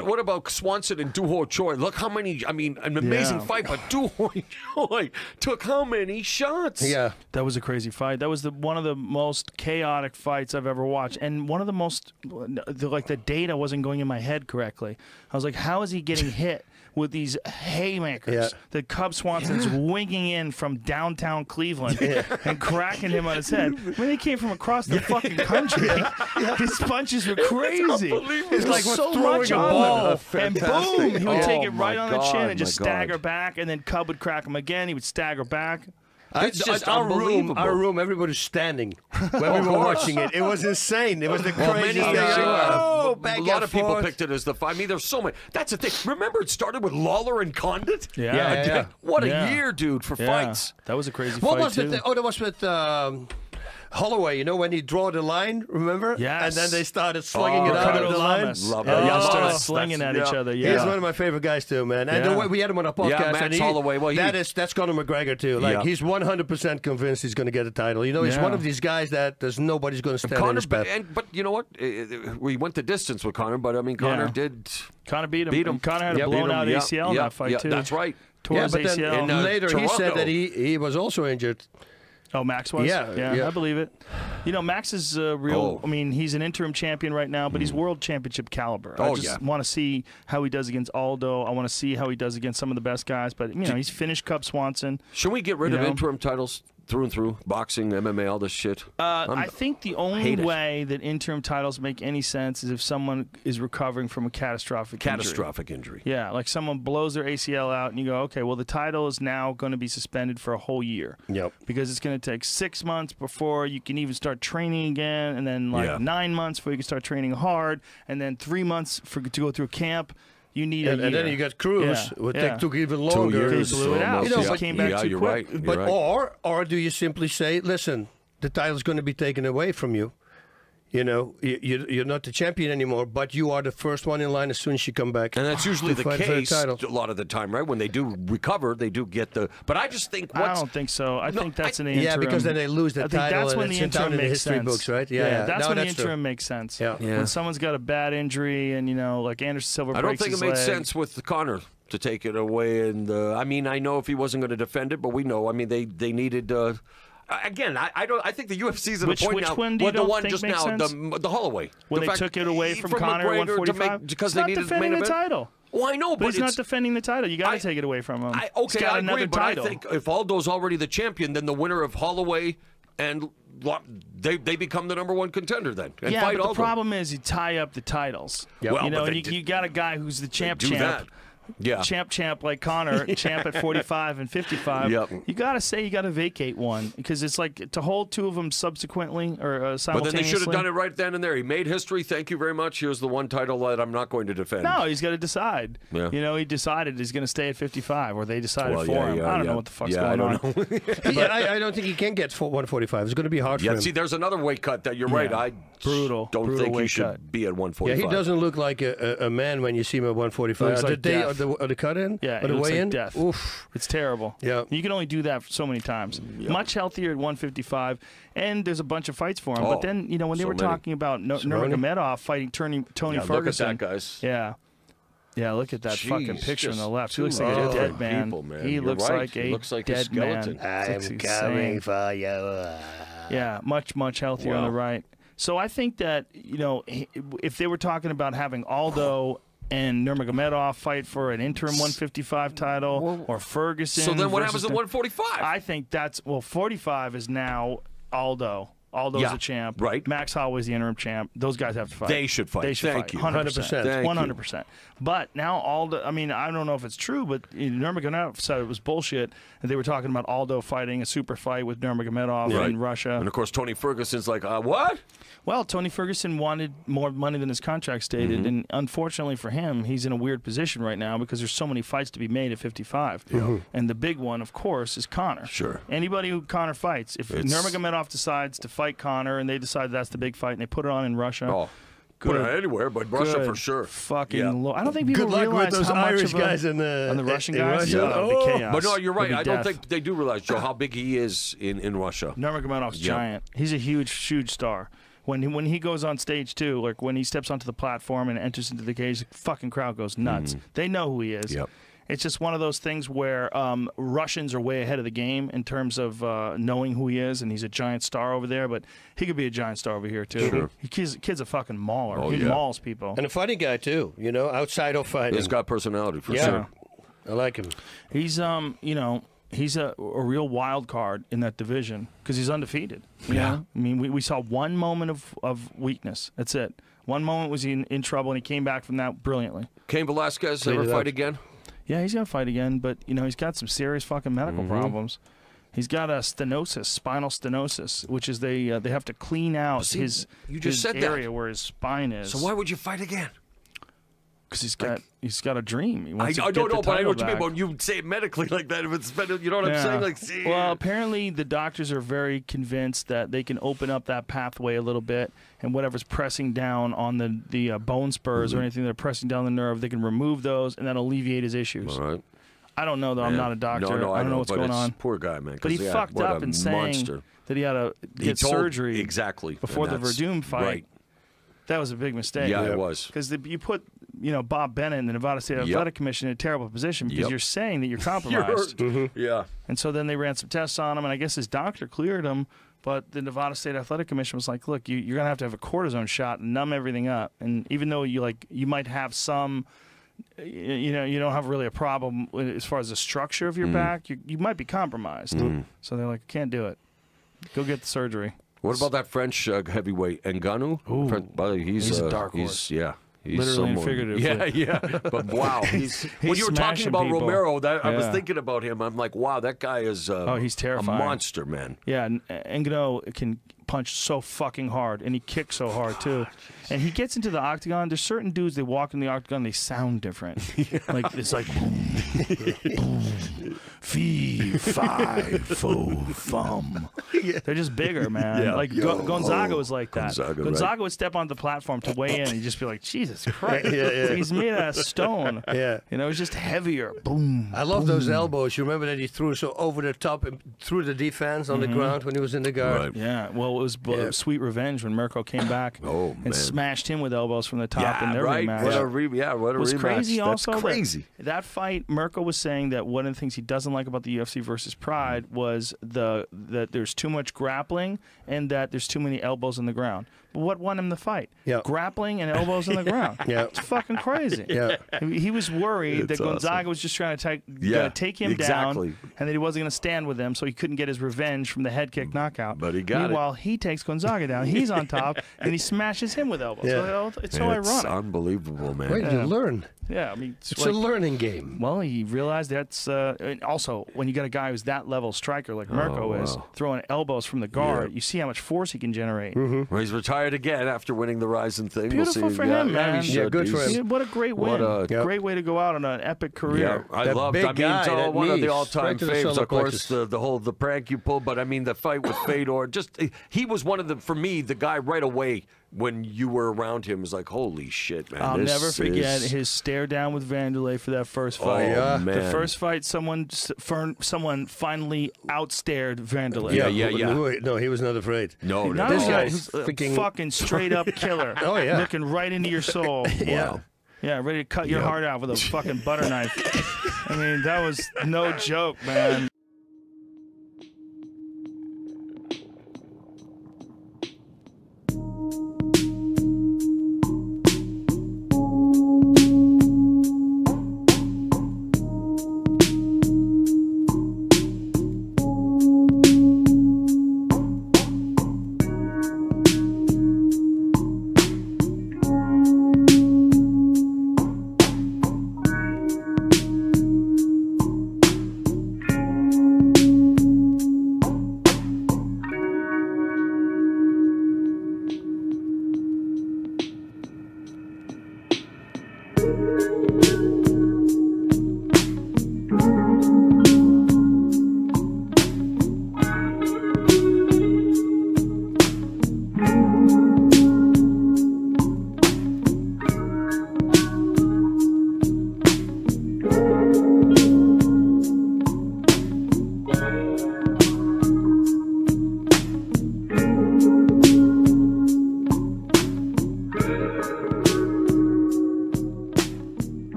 What about Swanson and Du Ho Choi? Look how many. I mean, an amazing fight, but Du Ho Choi took how many shots? Yeah, that was a crazy fight. That was one of the most chaotic fights I've ever watched, and one of the most the data wasn't going in my head correctly. I was like, how is he getting hit with these haymakers? Yeah. The Cub Swanson's winging in from downtown Cleveland and cracking him on his head. I mean, they came from across the fucking country. His punches were crazy. It's like so throwing much a on ball. him. And boom, he would take it right on the chin and just my God. stagger back, and then Cub would crack him again. He would stagger back. It's just our unbelievable. room, everybody's standing when we were watching it. It was insane. It was the craziest thing. a Back lot and of people forth. picked it as the fight. I mean, there's so many. That's the thing. Remember, it started with Lawler and Condit? Yeah. What a Yeah. year, dude, for Yeah. fights. That was a crazy What fight, was too. it? Oh, that was with Holloway. You know, when he draw the line, remember? Yes. And then they started slinging it out Ricardo of the line. Lamas. Love Yeah, it. they started Yes, slinging at that's- each other. He's Yeah. one of my favorite guys too, man. And Yeah. the way we had him on a podcast. Yeah, Max and Holloway. Well, that's Conor McGregor too. Like Yeah. he's 100% convinced he's going to get a title. You know, he's Yeah. one of these guys that there's nobody's going to stand in Conor, his path. but you know what? We went the distance with Conor, but I mean, Conor did Conor beat him. Conor had a Yep, blown beat him. out Yep, ACL in yep, that fight, yep, too. That's right. Tore his but then ACL. later he Toronto. said that he was also injured. Oh, Max was? Yeah. I believe it. You know, Max is real. I mean, he's an interim champion right now, but he's world championship caliber. I just want to see how he does against Aldo. I want to see how he does against some of the best guys. But, you know, he's finished Cub Swanson. Should we get rid You of know? interim titles through and through? Boxing, MMA, all this shit? I think the only hate it. way that interim titles make any sense is if someone is recovering from a catastrophic injury. Yeah, like someone blows their ACL out, and you go, okay, well, the title is now going to be suspended for a whole year. Yep. Because it's going to take 6 months before you can even start training again, and then 9 months before you can start training hard, and then 3 months to go through camp. You need a year. And then you got Cruz, which took even 2 longer. years. They blew it out. You know, Just but- came back too you're quick. right. You're But right. or do you simply say, listen, the title's going to be taken away from you. You know, you're not the champion anymore, but you are the first one in line as soon as you come back. And that's usually to the fight for case title. a lot of the time, right? When they do recover, they do get the. But I just think I don't think so. I think that's in the interim. Yeah, because then they lose the I think title that's and when it's the in down interim in the makes history sense. books, right? Yeah, that's No, when the that's true. interim makes sense. Yeah. When someone's got a bad injury and, you know, like Anderson Silva I don't breaks think it his made leg. sense with Conor to take it away. And I mean, I know if he wasn't going to defend it, but we know. I mean, they needed. Again, I don't. I think the UFC's at a point which now. one do you the don't one think just makes now, sense? the Holloway. When The they fact- took it away from Conor at McGregor to 145? because He's they not needed defending main the event. title. Well, I know, But he's not it's- defending the title. You got to take it away from him. He's got I another agree, but title. I think if Aldo's already the champion, then the winner of Holloway and they become the number one contender then. And yeah, fight but the Aldo. problem is you tie up the titles. Yep. Well, You know, but and they you, did- you got a guy who's the champ. do that. Yeah. Champ like Conor, champ at 45 and 55. Yep. You got to say you got to vacate one because it's like to hold two of them subsequently or simultaneously. But then they should have done it right then and there. He made history. Thank you very much. Here's the one title that I'm not going to defend. No, he's got to decide. Yeah. You know, he decided he's going to stay at 55, or they decided Well, for yeah, him. yeah, I don't yeah. know what the fuck's Yeah, I going don't on. know. I don't think he can get 145. It's going to be hard for Yeah, him. see, there's another weight cut that you're right. Yeah. I Brutal think he weight should cut. be at 145. Yeah, he doesn't look like a man when you see him at 145. Looks the like day death. or the cut in, Yeah, or it the looks weigh like in. death. Oof. It's terrible. Yeah. You can only do that so many times. Much healthier at 155, and there's a bunch of fights for him. Oh, But then, you know, when they so were many. talking about Nurmagomedov fighting Tony Yeah, Ferguson. look at that, guys. Yeah. Yeah, look at that fucking Jeez, picture on just the left. He two looks like a dead different man. people, man. He You're looks right. like He a looks like a dead skeleton. man. Looks I'm insane. coming for you. Yeah, much healthier on the right. So I think that, you know, if they were talking about having Aldo and Nurmagomedov fight for an interim 155 title, or Ferguson. So then what versus happens at 145? I think 45 is now Aldo. Aldo's Yeah, the champ. right. Max Holloway's the interim champ. Those guys have to fight. They should fight. They should Thank fight. you. 100%. Thank you. 100%. But now Aldo, I mean, I don't know if it's true, but Nurmagomedov said it was bullshit. And they were talking about Aldo fighting a super fight with Nurmagomedov Right. in Russia. And of course, Tony Ferguson's like, what? Well, Tony Ferguson wanted more money than his contract stated, Mm-hmm. and unfortunately for him, he's in a weird position right now because there's so many fights to be made at 55. And the big one, of course, is Conor. Sure. Anybody who Conor fights, if Nurmagomedov decides to fight Conor and they decide that's the big fight and they put it on in Russia, Oh, good anywhere, but Russia good for sure. Fucking Yeah. low. I don't think people Good luck realize with those how much Irish of guys and the Russian in guys. Russia. Yeah, it'd be chaos. But no, you're right. It'd be I don't death. think they do realize, Joe, how big he is in Russia. Nurmagomedov's Yeah. giant. He's a huge star. When he goes on stage too, like when he steps onto the platform and enters into the cage, the fucking crowd goes nuts. They know who he is. Yep. It's just one of those things where Russians are way ahead of the game in terms of knowing who he is, and he's a giant star over there, but he could be a giant star over here, too. Sure. Kid's a fucking mauler. Oh, he yeah. mauls people. And a funny guy, too, outside of fighting. He's got personality, for Yeah. sure. I like him. He's, he's a real wild card in that division because he's undefeated. You know? I mean, we saw one moment of weakness. That's it. One moment was he in trouble, and he came back from that brilliantly. Cain Velasquez ever fight again? Yeah, he's going to fight again, but, he's got some serious fucking medical problems. He's got a stenosis, spinal stenosis, which is they have to clean out his area where his spine is. So why would you fight again? Because he's got a dream. He wants to I get don't the know, but I know what you title mean. back. But you say it medically like that. If it's, you know what I'm saying? Like, see. Well, apparently the doctors are very convinced that they can open up that pathway a little bit, and whatever's pressing down on the bone spurs or anything that are pressing down the nerve, they can remove those, and that'll alleviate his issues. All right. I don't know, though. I'm not a doctor. No, I don't know what's going on. Poor guy, man. But he fucked up in saying that he had to get surgery before the Verdum fight. Right. That was a big mistake. Yeah, it was. Because you put Bob Bennett and the Nevada State Athletic Commission in a terrible position because you're saying that you're compromised. Yeah. And so then they ran some tests on him, and I guess his doctor cleared him, but the Nevada State Athletic Commission was like, look, you're going to have a cortisone shot and numb everything up. And even though you might have some, you don't have really a problem as far as the structure of your back, you might be compromised. So they're like, can't do it. Go get the surgery. What about that French heavyweight Ngannou? He's a dark horse. He's Literally and someone. figuratively. Yeah. But wow, when you were talking smashing about people. Romero, I was thinking about him. I'm like, wow, that guy is he's terrifying. a monster, man. Yeah, and Ngannou can punch so fucking hard, and he kicks so hard too. And he gets into the octagon. There's certain dudes, they walk in the octagon, they sound different. Like it's like fee, fi, fo, fum. They're just bigger, man. Yeah. Like Gonzaga was like that. Gonzaga, would step on the platform to weigh in, and he'd just be like, Jesus Christ. It's like he's made out of stone. Yeah. It's just heavier. Boom. I love those elbows. You remember that he threw so over the top and threw the defense on the ground when he was in the guard? Right. Yeah, well, it was sweet revenge when Mirko came back and smashed him with elbows from the top in their rematch. What a rematch. Was crazy That's also crazy. That fight, Mirko was saying that one of the things he doesn't like about the UFC versus Pride was that there's too much grappling and that there's too many elbows in the ground. But what won him the fight? Yeah. Grappling and elbows in the ground. Yeah. It's fucking crazy. Yeah. He was worried that Gonzaga awesome. was just trying to take him exactly. down and that he wasn't going to stand with him, so he couldn't get his revenge from the head kick knockout. But he got Meanwhile, he takes Gonzaga down. He's on top, and he smashes him with elbows. Yeah. So it's so ironic. It's unbelievable, man. Wait, you learn. Yeah, I mean, It's a learning game. well, he realized that's and also when you got a guy who's that level striker like Mirko is throwing elbows from the guard, you see how much force he can generate. Well, he's retired again after winning the Rising thing. Beautiful we'll see. for him, man. he Yeah, should. good for He's- him. What a great win! What a- Great way to go out on an epic career. Yeah, I That loved. big I mean, guy, it's that one of the knee, all-time straight to the faves. solar Of course, plexus. the prank you pulled, but I mean the fight with Fedor. Just he was one of the, for me, the guy right away when you were around him was like, holy shit, man. I'll this never forget is- his stare down with Vanderlei for that first Oh fight. yeah. man, The first fight, someone finally outstared Vanderlei. Yeah. No, he was not afraid. No, Not This only guy's that, he's a freaking- fucking straight up killer. Oh, yeah. Looking right into your soul. Yeah. Yeah, ready to cut your heart out with a fucking butter knife. I mean, that was no joke, man.